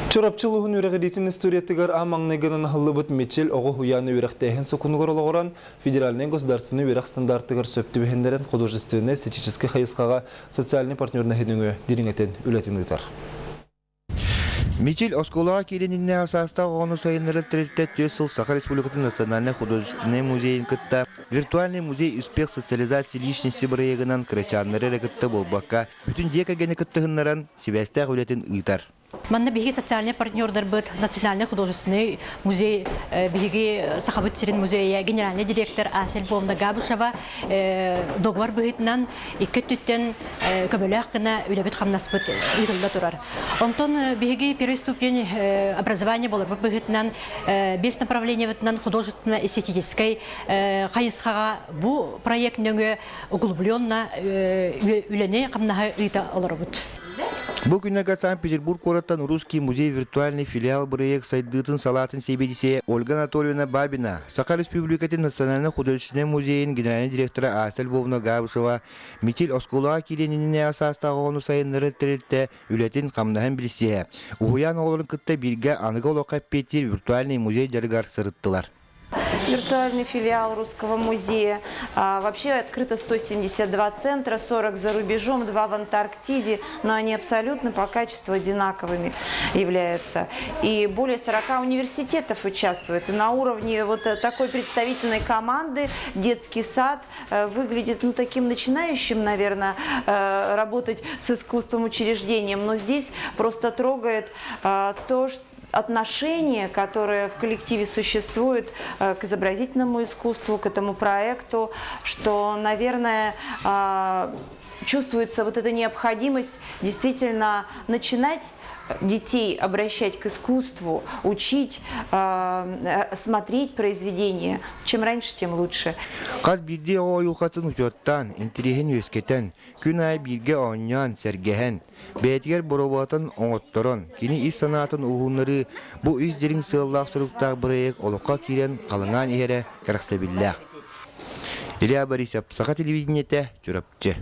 Çorapçılığın üreğiditin istoriyetigar amağnıgının hıllıbıt meçel oğu huyanı üreğteyhen sokunugar olağıran federalinen gosdarstını üreğ standartıgar söptü behenderen художественне эстетический хайысқаға социальный партнерна хедіңі диринетен үлетіңдіктар. Мичел Осколаға келеніне асаста оғыны сайыныры тірілтті төсіл Саха Республикатын национальный художественный музейін кітті. Виртуальный музей успех социализации личности бірегінен крачанлары рекітті болбаққа бүтін декагені кіттігінлерін себәстәқ үлетін ұйтар. Манна биги социальный партнердар быт национальный художественный музей биги Сахабытчерин музея генеральный директор Асель Бомда Габушева договор быгытнан икки түттен көбөлөк кына үлебит хамнаспыт ыйтылда турар. Онтон биги первый ступень образования болор быгытнан 5 направления бытнан художественно-эстетической хайысхага бу проект нөңө углубленно үлене камнага ыйта олорбут. Бұл күннерге Санкт-Петербург кораттан русский музей виртуальный филиал бірек сайдытын салатын себедісе Ольга Анатольевна Бабина, Саха Республикатын национальный художественный музейін генеральный директоры Асель Бовна Габушева, Мичел Осколаға келеніне асастағы оны сайынлары тірілтті үлетін қамнаһын біліссе. Уғыян оғылын күтті бірге анығы олыққа петтер виртуальный музей жарғар сырыттылар. Виртуальный филиал Русского музея. Вообще открыто 172 центра, 40 за рубежом, 2 в Антарктиде, но они абсолютно по качеству одинаковыми являются. И более 40 университетов участвуют. И на уровне вот такой представительной команды детский сад выглядит таким начинающим, наверное, работать с искусством учреждением. Но здесь просто трогает то, что отношение, которое в коллективе существует к изобразительному искусству, к этому проекту, что, наверное, чувствуется вот эта необходимость действительно начинать детей обращать к искусству, учить, смотреть произведения. Чем раньше, тем лучше. Қаз бірде ойылқатын ұжаттан, интереген өскетен, күн ай бірге оңян сәргеген, бәйтігер бұрабатын оңыттырын, кені ис санатын ұғынлары бұл үздерін сығылақ сұрықтақ бірек олыққа керен қалыңан ері кәріқсі білләқ. Илья Борисов, Саха телевидениеті, Жүрапчы.